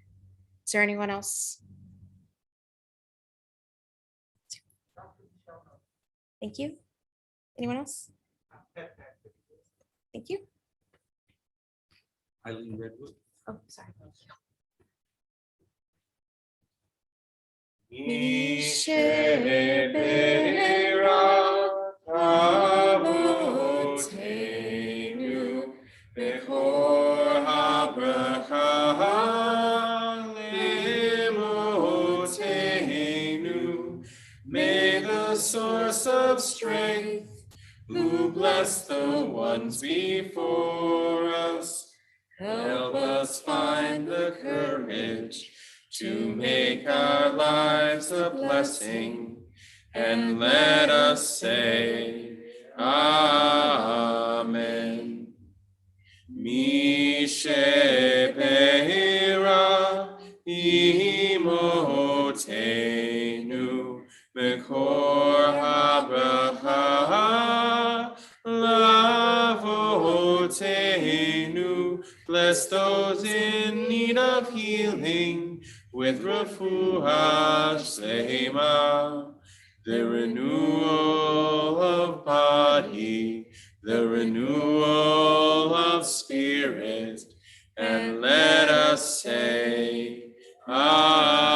S7: Is there anyone else? Thank you. Anyone else? Thank you.
S1: Eileen Redwood.
S7: Oh, sorry.
S6: May the source of strength, who bless the ones before us, help us find the courage to make our lives a blessing, and let us say, Amen. Mishepera imotenu mekor habracha lavotenu. Bless those in need of healing with refuah shlema, the renewal of body, the renewal of spirit, and let us say, Amen.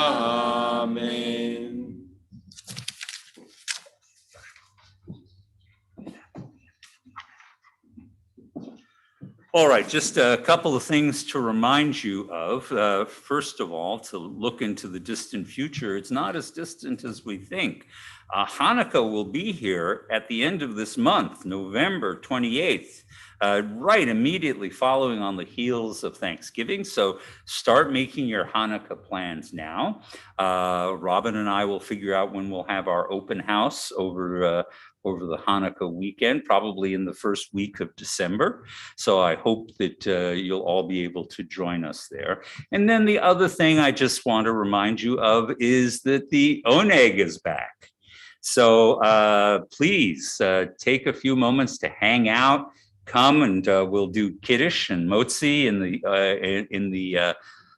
S1: All right, just a couple of things to remind you of. First of all, to look into the distant future. It's not as distant as we think. Hanukkah will be here at the end of this month, November 28th, right immediately following on the heels of Thanksgiving. So start making your Hanukkah plans now. Robin and I will figure out when we'll have our open house over the Hanukkah weekend, probably in the first week of December. So I hope that you'll all be able to join us there. And then the other thing I just want to remind you of is that the Oneg is back. So please take a few moments to hang out, come, and we'll do Kiddush and Motzi in the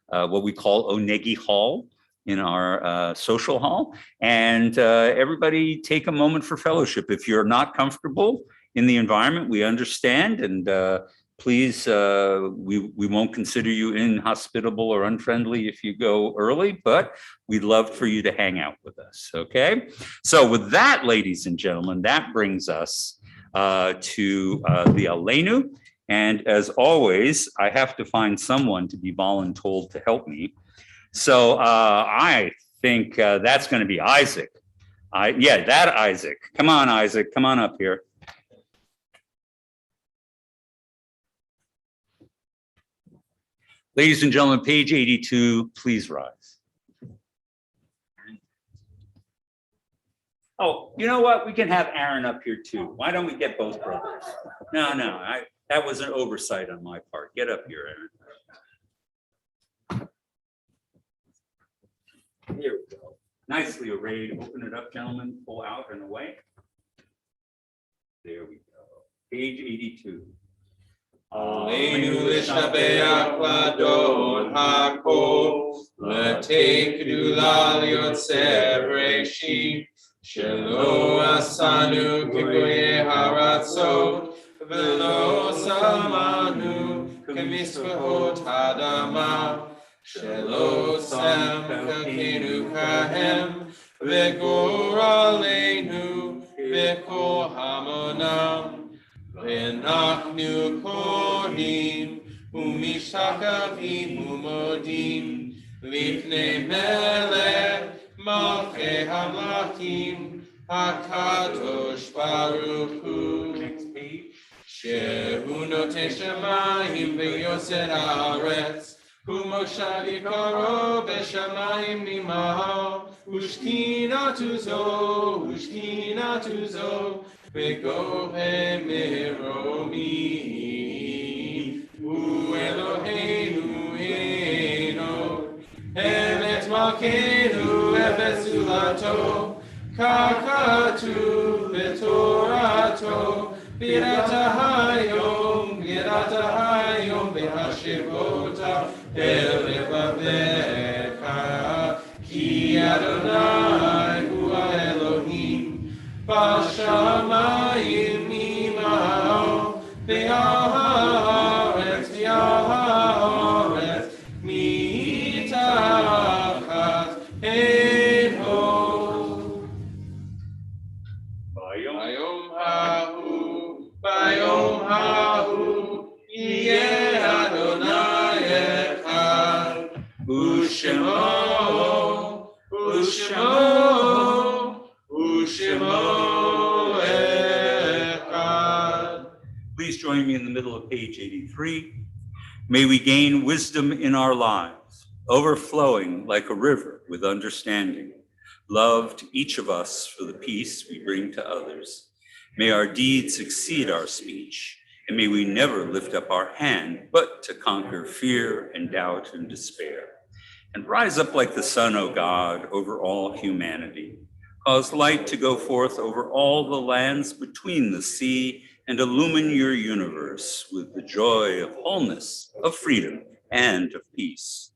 S1: what we call Onegi Hall, in our social hall, and everybody take a moment for fellowship. If you're not comfortable in the environment, we understand, and Please, we won't consider you inhospitable or unfriendly if you go early, but we'd love for you to hang out with us, okay? So with that, ladies and gentlemen, that brings us to the Aleinu. And as always, I have to find someone to be voluntold to help me. So I think that's going to be Isaac. That Isaac. Come on, Isaac. Come on up here. Ladies and gentlemen, page 82, please rise. Oh, you know what? We can have Aaron up here too. Why don't we get both brothers? No, that was an oversight on my part. Get up here, Aaron. Here we go. Nicely arrayed. Open it up, gentlemen. Pull out and away. There we go. Page 82.
S6: Aleinu l'shabeach l'adon hakol, l'tei kedula liotzer bereshit, shelo asanu k'goyei haratzot, v'lo samanu k'mitzvahot hadama, shelo samkakenu kahem, v'goraleinu v'kol hamonam. V'nachnu korim u'mishtakavim u'modim lifnei melech malchei hamlachim hakadosh baruch hu.
S1: Next page.
S6: Shehu notei shamayim v'yosed haaretz hu moshav yikaro b'shamayim nimaho ushkinatu zo Begohe meromi, hu Eloheinu eno, emet malkeinu efezulato, kakatu betorato, birata hayom behashivota, elevavecha, ki Adonai hu Elohim. Bashamayim imao, v'yaharetz mitachat eno. Bayom hahu, yeh Adonai echad, u'shemo.
S1: Please join me in the middle of page 83. May we gain wisdom in our lives, overflowing like a river with understanding. Love to each of us for the peace we bring to others. May our deeds exceed our speech, and may we never lift up our hand, but to conquer fear and doubt and despair. And rise up like the sun, O God, over all humanity. Cause light to go forth over all the lands between the sea, and illumine your universe with the joy of wholeness, of freedom, and of peace.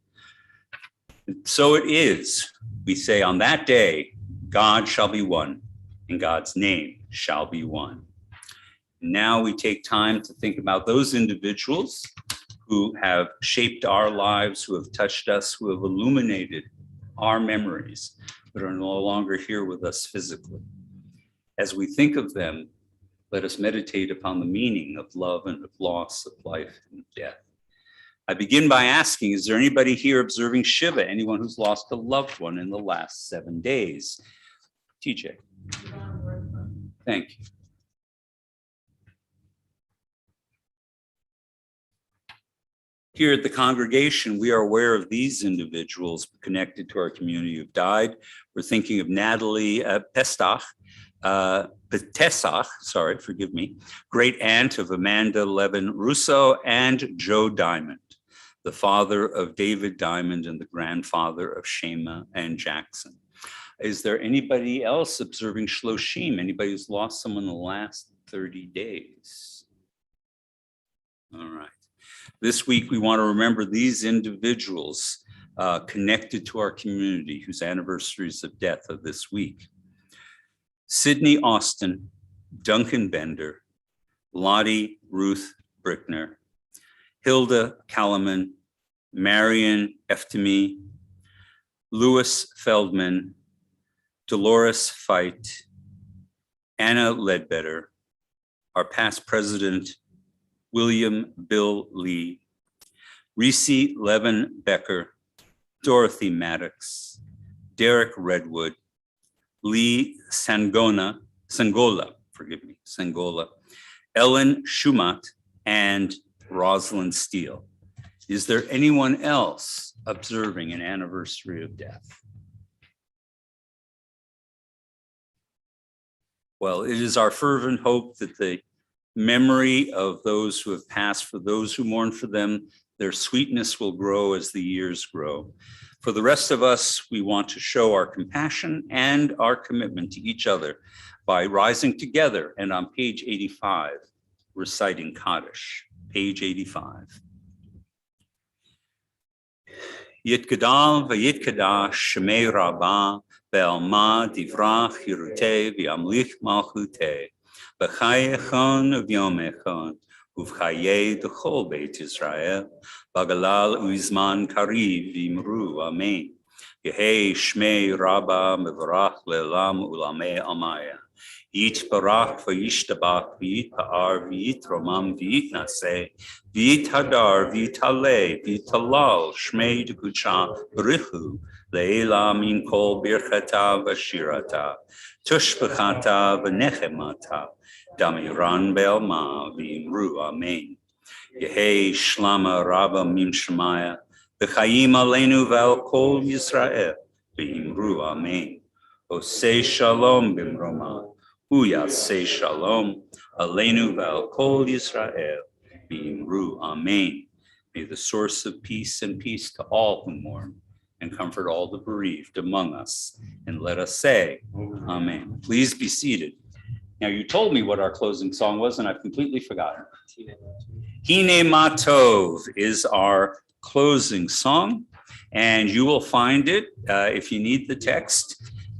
S1: And so it is, we say, on that day, God shall be one, and God's name shall be one. Now we take time to think about those individuals who have shaped our lives, who have touched us, who have illuminated our memories, but are no longer here with us physically. As we think of them, let us meditate upon the meaning of love and of loss, of life and of death. I begin by asking, is there anybody here observing Shiva? Anyone who's lost a loved one in the last 7 days? TJ. Thank you. Here at the congregation, we are aware of these individuals connected to our community who've died. We're thinking of Natalie Pesach, forgive me, great aunt of Amanda Levin Russo, and Joe Diamond, the father of David Diamond and the grandfather of Shema and Jackson. Is there anybody else observing Shloshim? Anybody who's lost someone in the last 30 days? All right. This week, we want to remember these individuals connected to our community whose anniversaries of death are this week. Sydney Austin, Duncan Bender, Lottie Ruth Brickner, Hilda Kalaman, Marion Eftimi, Louis Feldman, Dolores Feit, Anna Ledbetter, our past president, William Bill Lee, Reese Levin Becker, Dorothy Maddox, Derek Redwood, Lee Sangola, Ellen Schumatt, and Rosalind Steele. Is there anyone else observing an anniversary of death? Well, it is our fervent hope that the memory of those who have passed, for those who mourn for them, their sweetness will grow as the years grow. For the rest of us, we want to show our compassion and our commitment to each other by rising together and on page 85, reciting Kaddish, page 85. Yitgadal v'yitkadash shemei rabbah be'alma divrach hirutei v'yamlich malchutei b'chai echon v'yom echon uv'chayei d'chol beit Yisrael b'galal u'izman kariv v'imru amen. Yehei shmei rabbah mevarach le'elam u'lamei amaya. Yitbarach v'yishtabach v'yitpa'ar v'yitromam v'yitnaseh v'yithadar v'yitaleh v'yitalal shmei d'kucha b'richu le'ela min kol birchata v'shirata tushbechata v'nechemata damiran be'alma v'imru amen. Yehei shlama rabba mim shemaya v'chayim aleinu v'al kol Yisrael v'imru amen. Osei shalom b'mroma Uyaseh shalom aleinu v'al kol Yisrael v'imru amen. May the source of peace and peace to all who mourn and comfort all the bereaved among us. And let us say, amen. Please be seated. Now, you told me what our closing song was, and I've completely forgotten. Hine Matov is our closing song, and you will find it if you need the text.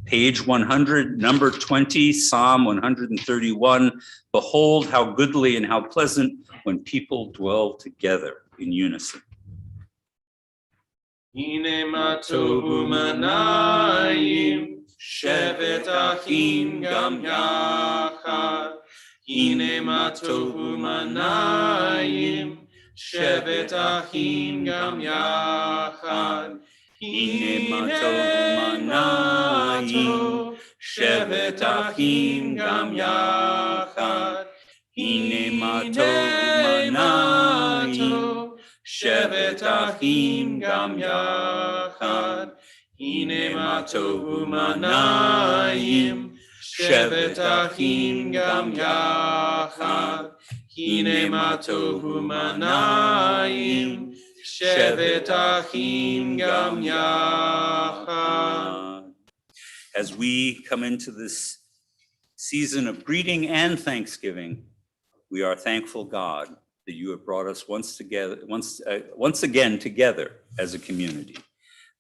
S1: Page 100, number 20, Psalm 131. Behold how goodly and how pleasant when people dwell together in unison.
S6: Hine ma tovu manayim, shevet achim gam yachad. Hine ma tovu manayim, shevet achim gam yachad. Hine ma tovu manayim, shevet achim gam yachad. Hine ma tovu manayim, shevet achim gam yachad. Hine ma tovu manayim, shevet achim gam yachad. Hine ma tovu manayim, shevet achim gam yachad.
S1: As we come into this season of greeting and thanksgiving, we are thankful, God, that you have brought us once again together as a community.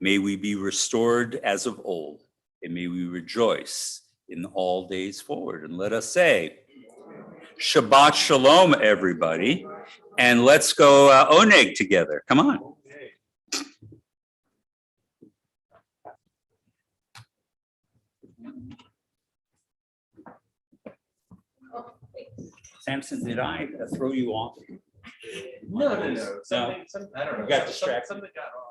S1: May we be restored as of old, and may we rejoice in all days forward. And let us say, Shabbat Shalom, everybody, and let's go oneg together. Come on. Samson, did I throw you off?
S2: No.
S1: No.
S2: I don't know.
S1: You got distracted.
S2: Something got off.